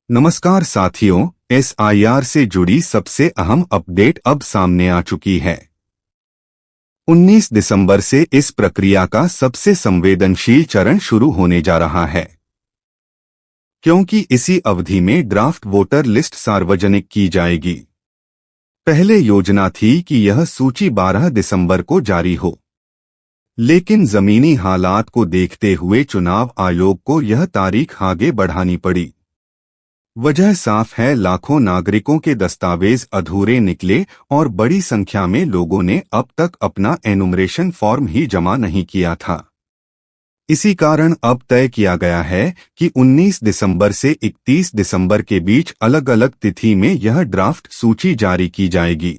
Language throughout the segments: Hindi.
नमस्कार साथियों, एसआईआर से जुड़ी सबसे अहम अपडेट अब सामने आ चुकी है। 19 दिसंबर से इस प्रक्रिया का सबसे संवेदनशील चरण शुरू होने जा रहा है, क्योंकि इसी अवधि में ड्राफ्ट वोटर लिस्ट सार्वजनिक की जाएगी। पहले योजना थी कि यह सूची 12 दिसंबर को जारी हो, लेकिन जमीनी हालात को देखते हुए चुनाव आयोग को यह तारीख आगे बढ़ानी पड़ी। वजह साफ है, लाखों नागरिकों के दस्तावेज अधूरे निकले और बड़ी संख्या में लोगों ने अब तक अपना एनुमरेशन फॉर्म ही जमा नहीं किया था। इसी कारण अब तय किया गया है कि 19 दिसंबर से 31 दिसंबर के बीच अलग अलग तिथि में यह ड्राफ्ट सूची जारी की जाएगी।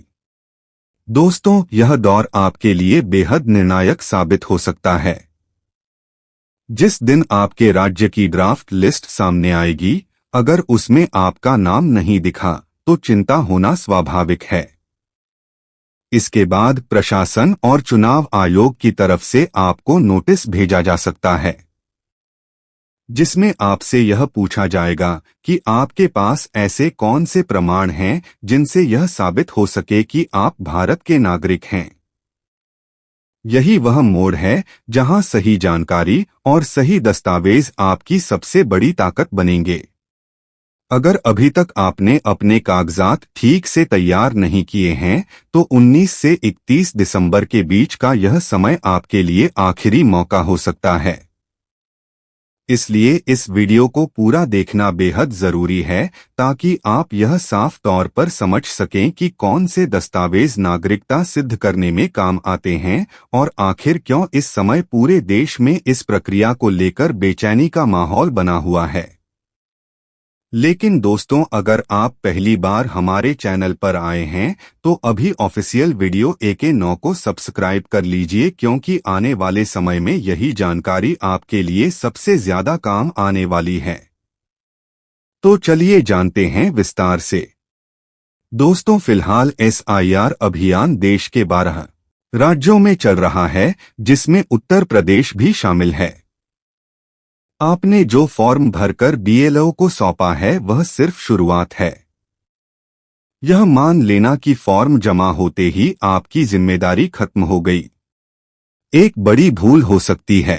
दोस्तों, यह दौर आपके लिए बेहद निर्णायक साबित हो सकता है। जिस दिन आपके राज्य की ड्राफ्ट लिस्ट सामने आएगी, अगर उसमें आपका नाम नहीं दिखा तो चिंता होना स्वाभाविक है। इसके बाद प्रशासन और चुनाव आयोग की तरफ से आपको नोटिस भेजा जा सकता है, जिसमें आपसे यह पूछा जाएगा कि आपके पास ऐसे कौन से प्रमाण हैं जिनसे यह साबित हो सके कि आप भारत के नागरिक हैं। यही वह मोड़ है जहां सही जानकारी और सही दस्तावेज आपकी सबसे बड़ी ताकत बनेंगे। अगर अभी तक आपने अपने कागजात ठीक से तैयार नहीं किए हैं, तो 19 से 31 दिसंबर के बीच का यह समय आपके लिए आखिरी मौका हो सकता है। इसलिए इस वीडियो को पूरा देखना बेहद जरूरी है, ताकि आप यह साफ तौर पर समझ सकें कि कौन से दस्तावेज नागरिकता सिद्ध करने में काम आते हैं और आखिर क्यों इस समय पूरे देश में इस प्रक्रिया को लेकर बेचैनी का माहौल बना हुआ है। लेकिन दोस्तों, अगर आप पहली बार हमारे चैनल पर आए हैं तो अभी ऑफिशियल वीडियो AK9 को सब्सक्राइब कर लीजिए, क्योंकि आने वाले समय में यही जानकारी आपके लिए सबसे ज्यादा काम आने वाली है। तो चलिए जानते हैं विस्तार से। दोस्तों, फिलहाल SIR अभियान देश के 12 राज्यों में चल रहा है, जिसमें उत्तर प्रदेश भी शामिल है। आपने जो फॉर्म भरकर BLO को सौंपा है वह सिर्फ शुरुआत है। यह मान लेना कि फॉर्म जमा होते ही आपकी जिम्मेदारी खत्म हो गई, एक बड़ी भूल हो सकती है।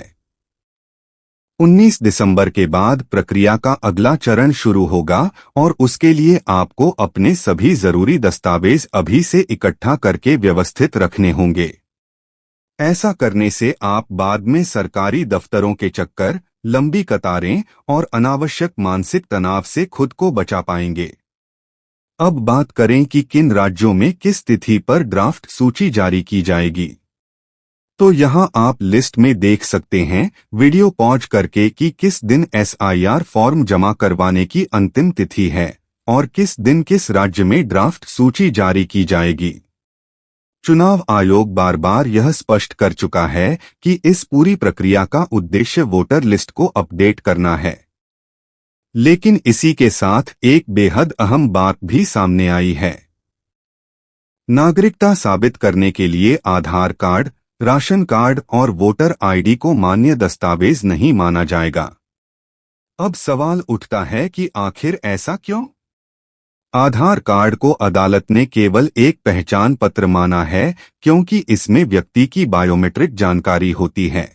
19 दिसंबर के बाद प्रक्रिया का अगला चरण शुरू होगा और उसके लिए आपको अपने सभी जरूरी दस्तावेज अभी से इकट्ठा करके व्यवस्थित रखने होंगे। ऐसा करने से आप बाद में सरकारी दफ्तरों के चक्कर, लंबी कतारें और अनावश्यक मानसिक तनाव से खुद को बचा पाएंगे। अब बात करें कि किन राज्यों में किस तिथि पर ड्राफ्ट सूची जारी की जाएगी। तो यहां आप लिस्ट में देख सकते हैं, वीडियो पॉज करके, कि किस दिन SIR फॉर्म जमा करवाने की अंतिम तिथि है और किस दिन किस राज्य में ड्राफ्ट सूची जारी की जाएगी। चुनाव आयोग बार बार यह स्पष्ट कर चुका है कि इस पूरी प्रक्रिया का उद्देश्य वोटर लिस्ट को अपडेट करना है। लेकिन इसी के साथ एक बेहद अहम बात भी सामने आई है। नागरिकता साबित करने के लिए आधार कार्ड, राशन कार्ड और वोटर ID को मान्य दस्तावेज नहीं माना जाएगा। अब सवाल उठता है कि आखिर ऐसा क्यों? आधार कार्ड को अदालत ने केवल एक पहचान पत्र माना है, क्योंकि इसमें व्यक्ति की बायोमेट्रिक जानकारी होती है।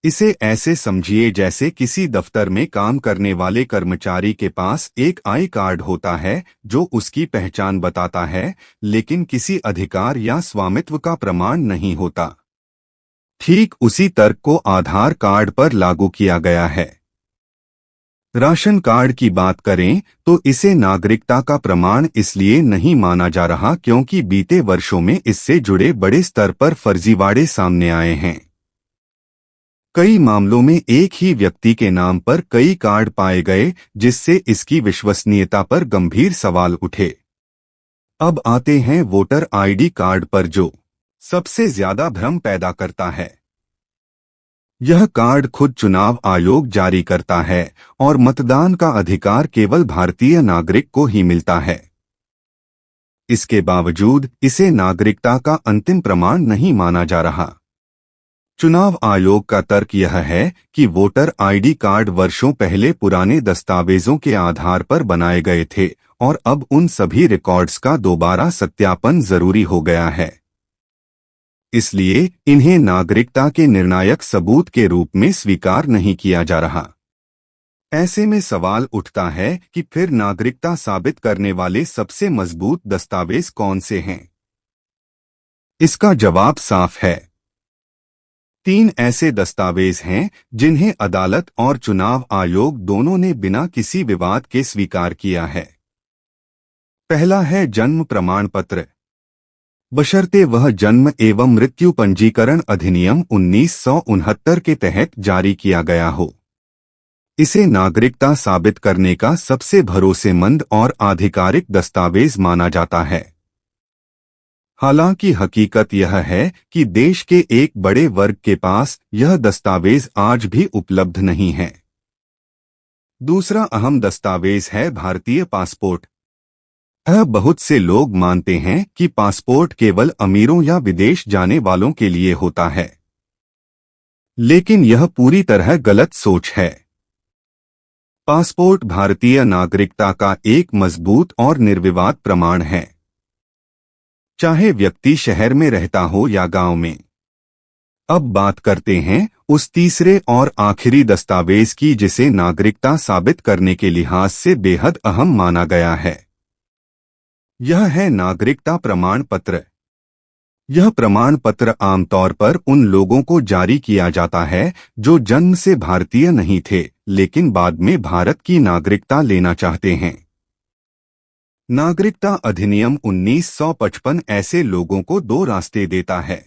इसे ऐसे समझिए जैसे किसी दफ्तर में काम करने वाले कर्मचारी के पास एक आई कार्ड होता है जो उसकी पहचान बताता है, लेकिन किसी अधिकार या स्वामित्व का प्रमाण नहीं होता। ठीक उसी तर्क को आधार कार्ड पर लागू किया गया है। राशन कार्ड की बात करें तो इसे नागरिकता का प्रमाण इसलिए नहीं माना जा रहा क्योंकि बीते वर्षों में इससे जुड़े बड़े स्तर पर फर्जीवाड़े सामने आए हैं। कई मामलों में एक ही व्यक्ति के नाम पर कई कार्ड पाए गए, जिससे इसकी विश्वसनीयता पर गंभीर सवाल उठे। अब आते हैं वोटर ID कार्ड पर, जो सबसे ज्यादा भ्रम पैदा करता है। यह कार्ड खुद चुनाव आयोग जारी करता है और मतदान का अधिकार केवल भारतीय नागरिक को ही मिलता है। इसके बावजूद इसे नागरिकता का अंतिम प्रमाण नहीं माना जा रहा। चुनाव आयोग का तर्क यह है कि वोटर आईडी कार्ड वर्षों पहले पुराने दस्तावेजों के आधार पर बनाए गए थे और अब उन सभी रिकॉर्ड्स का दोबारा सत्यापन जरूरी हो गया है। इसलिए इन्हें नागरिकता के निर्णायक सबूत के रूप में स्वीकार नहीं किया जा रहा। ऐसे में सवाल उठता है कि फिर नागरिकता साबित करने वाले सबसे मजबूत दस्तावेज कौन से हैं? इसका जवाब साफ है। 3 ऐसे दस्तावेज हैं जिन्हें अदालत और चुनाव आयोग दोनों ने बिना किसी विवाद के स्वीकार किया है। पहला है जन्म प्रमाण पत्र। बशर्ते वह जन्म एवं मृत्यु पंजीकरण अधिनियम 1969 के तहत जारी किया गया हो। इसे नागरिकता साबित करने का सबसे भरोसेमंद और आधिकारिक दस्तावेज माना जाता है। हालांकि हकीकत यह है कि देश के एक बड़े वर्ग के पास यह दस्तावेज आज भी उपलब्ध नहीं है। दूसरा अहम दस्तावेज है भारतीय पासपोर्ट। बहुत से लोग मानते हैं कि पासपोर्ट केवल अमीरों या विदेश जाने वालों के लिए होता है, लेकिन यह पूरी तरह गलत सोच है। पासपोर्ट भारतीय नागरिकता का एक मजबूत और निर्विवाद प्रमाण है, चाहे व्यक्ति शहर में रहता हो या गांव में। अब बात करते हैं उस तीसरे और आखिरी दस्तावेज की जिसे नागरिकता साबित करने के लिहाज से बेहद अहम माना गया है। यह है नागरिकता प्रमाण पत्र। यह प्रमाण पत्र आमतौर पर उन लोगों को जारी किया जाता है जो जन्म से भारतीय नहीं थे लेकिन बाद में भारत की नागरिकता लेना चाहते हैं। नागरिकता अधिनियम 1955 ऐसे लोगों को 2 रास्ते देता है,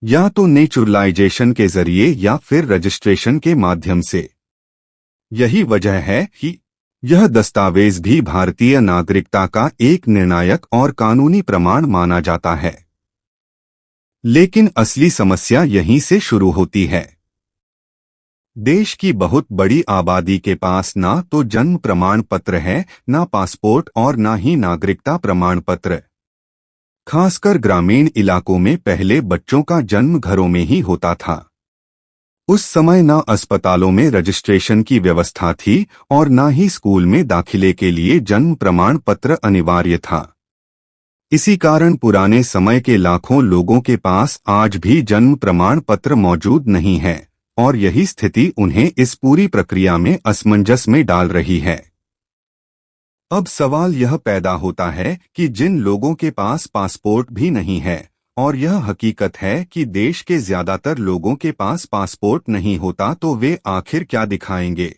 या तो नेचुरलाइजेशन के जरिए या फिर रजिस्ट्रेशन के माध्यम से। यही वजह है कि यह दस्तावेज भी भारतीय नागरिकता का एक निर्णायक और कानूनी प्रमाण माना जाता है। लेकिन असली समस्या यहीं से शुरू होती है। देश की बहुत बड़ी आबादी के पास ना तो जन्म प्रमाण पत्र है, ना पासपोर्ट और ना ही नागरिकता प्रमाण पत्र। खासकर ग्रामीण इलाकों में पहले बच्चों का जन्म घरों में ही होता था। उस समय ना अस्पतालों में रजिस्ट्रेशन की व्यवस्था थी और ना ही स्कूल में दाखिले के लिए जन्म प्रमाण पत्र अनिवार्य था। इसी कारण पुराने समय के लाखों लोगों के पास आज भी जन्म प्रमाण पत्र मौजूद नहीं है और यही स्थिति उन्हें इस पूरी प्रक्रिया में असमंजस में डाल रही है। अब सवाल यह पैदा होता है कि जिन लोगों के पास पासपोर्ट भी नहीं है, और यह हकीकत है कि देश के ज्यादातर लोगों के पास पासपोर्ट नहीं होता, तो वे आखिर क्या दिखाएंगे?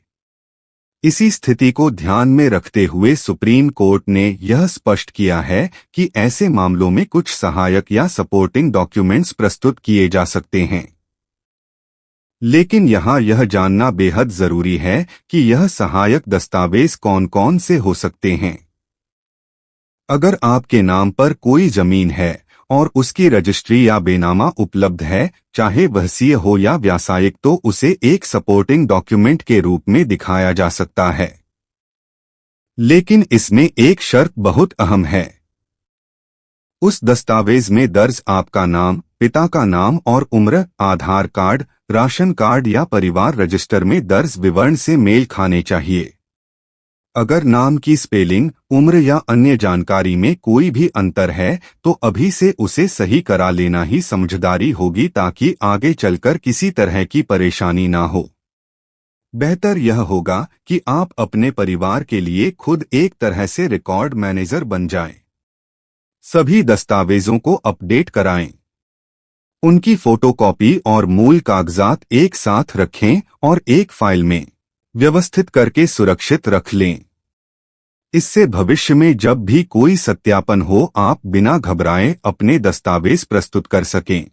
इसी स्थिति को ध्यान में रखते हुए सुप्रीम कोर्ट ने यह स्पष्ट किया है कि ऐसे मामलों में कुछ सहायक या सपोर्टिंग डॉक्यूमेंट्स प्रस्तुत किए जा सकते हैं। लेकिन यहाँ यह जानना बेहद जरूरी है कि यह सहायक दस्तावेज कौन कौन से हो सकते हैं। अगर आपके नाम पर कोई जमीन है और उसकी रजिस्ट्री या बेनामा उपलब्ध है, चाहे वसीय हो या व्यावसायिक, तो उसे एक सपोर्टिंग डॉक्यूमेंट के रूप में दिखाया जा सकता है। लेकिन इसमें एक शर्त बहुत अहम है। उस दस्तावेज में दर्ज आपका नाम, पिता का नाम और उम्र आधार कार्ड, राशन कार्ड या परिवार रजिस्टर में दर्ज विवरण से मेल खाने चाहिए। अगर नाम की स्पेलिंग, उम्र या अन्य जानकारी में कोई भी अंतर है तो अभी से उसे सही करा लेना ही समझदारी होगी, ताकि आगे चलकर किसी तरह की परेशानी ना हो। बेहतर यह होगा कि आप अपने परिवार के लिए खुद एक तरह से रिकॉर्ड मैनेजर बन जाएं। सभी दस्तावेजों को अपडेट कराएं, उनकी फोटोकॉपी और मूल कागजात एक साथ रखें और एक फाइल में व्यवस्थित करके सुरक्षित रख लें। इससे भविष्य में जब भी कोई सत्यापन हो, आप बिना घबराए अपने दस्तावेज प्रस्तुत कर सकें।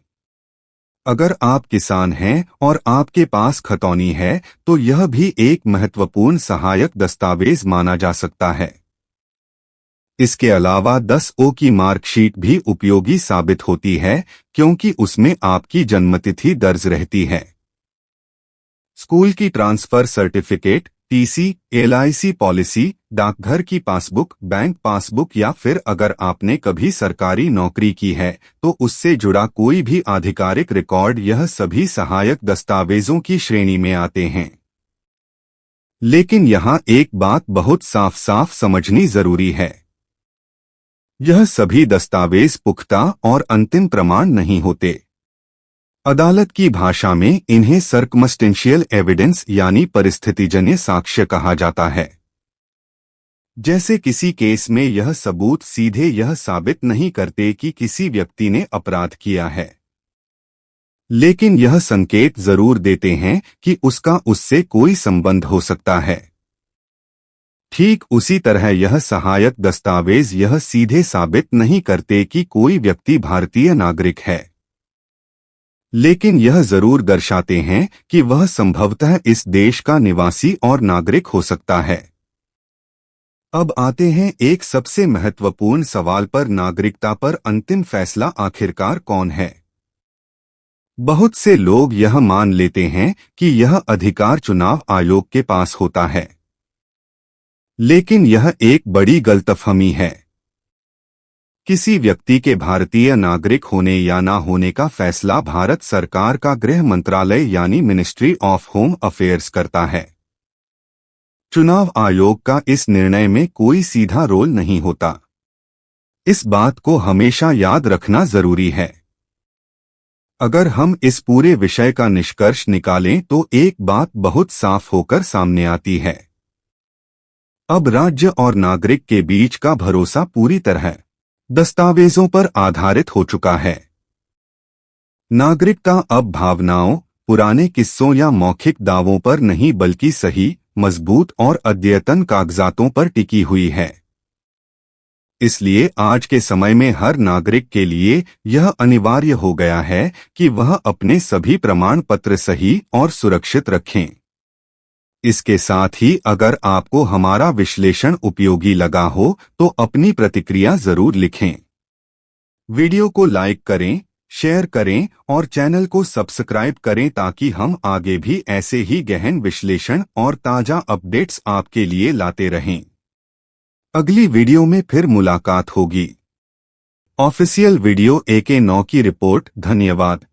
अगर आप किसान हैं और आपके पास खतौनी है तो यह भी एक महत्वपूर्ण सहायक दस्तावेज माना जा सकता है। इसके अलावा 10O की मार्कशीट भी उपयोगी साबित होती है, क्योंकि उसमें आपकी जन्मतिथि दर्ज रहती है। स्कूल की transfer certificate, TC, LIC policy, डाकघर की पासबुक, बैंक पासबुक या फिर अगर आपने कभी सरकारी नौकरी की है तो उससे जुड़ा कोई भी आधिकारिक रिकॉर्ड, यह सभी सहायक दस्तावेजों की श्रेणी में आते हैं। लेकिन यहाँ एक बात बहुत साफ साफ समझनी जरूरी है, यह सभी दस्तावेज पुख्ता और अंतिम प्रमाण नहीं होते। अदालत की भाषा में इन्हें सर्कमस्टेंशियल एविडेंस यानी परिस्थितिजन्य साक्ष्य कहा जाता है। जैसे किसी केस में यह सबूत सीधे यह साबित नहीं करते कि किसी व्यक्ति ने अपराध किया है, लेकिन यह संकेत जरूर देते हैं कि उसका उससे कोई संबंध हो सकता है। ठीक उसी तरह यह सहायक दस्तावेज यह सीधे साबित नहीं करते कि कोई व्यक्ति भारतीय नागरिक है, लेकिन यह जरूर दर्शाते हैं कि वह संभवतः इस देश का निवासी और नागरिक हो सकता है। अब आते हैं एक सबसे महत्वपूर्ण सवाल पर, नागरिकता पर अंतिम फैसला आखिरकार कौन है। बहुत से लोग यह मान लेते हैं कि यह अधिकार चुनाव आयोग के पास होता है, लेकिन यह एक बड़ी गलतफहमी है। किसी व्यक्ति के भारतीय नागरिक होने या ना होने का फैसला भारत सरकार का गृह मंत्रालय यानी मिनिस्ट्री ऑफ होम अफेयर्स करता है। चुनाव आयोग का इस निर्णय में कोई सीधा रोल नहीं होता। इस बात को हमेशा याद रखना जरूरी है। अगर हम इस पूरे विषय का निष्कर्ष निकालें तो एक बात बहुत साफ होकर सामने आती है। अब राज्य और नागरिक के बीच का भरोसा पूरी तरह दस्तावेजों पर आधारित हो चुका है। नागरिकता अब भावनाओं, पुराने किस्सों या मौखिक दावों पर नहीं बल्कि सही, मजबूत और अद्यतन कागजातों पर टिकी हुई है। इसलिए आज के समय में हर नागरिक के लिए यह अनिवार्य हो गया है कि वह अपने सभी प्रमाण पत्र सही और सुरक्षित रखें। इसके साथ ही अगर आपको हमारा विश्लेषण उपयोगी लगा हो तो अपनी प्रतिक्रिया जरूर लिखें। वीडियो को लाइक करें, शेयर करें और चैनल को सब्सक्राइब करें ताकि हम आगे भी ऐसे ही गहन विश्लेषण और ताजा अपडेट्स आपके लिए लाते रहें। अगली वीडियो में फिर मुलाकात होगी। ऑफिशियल वीडियो AK9 की रिपोर्ट। धन्यवाद।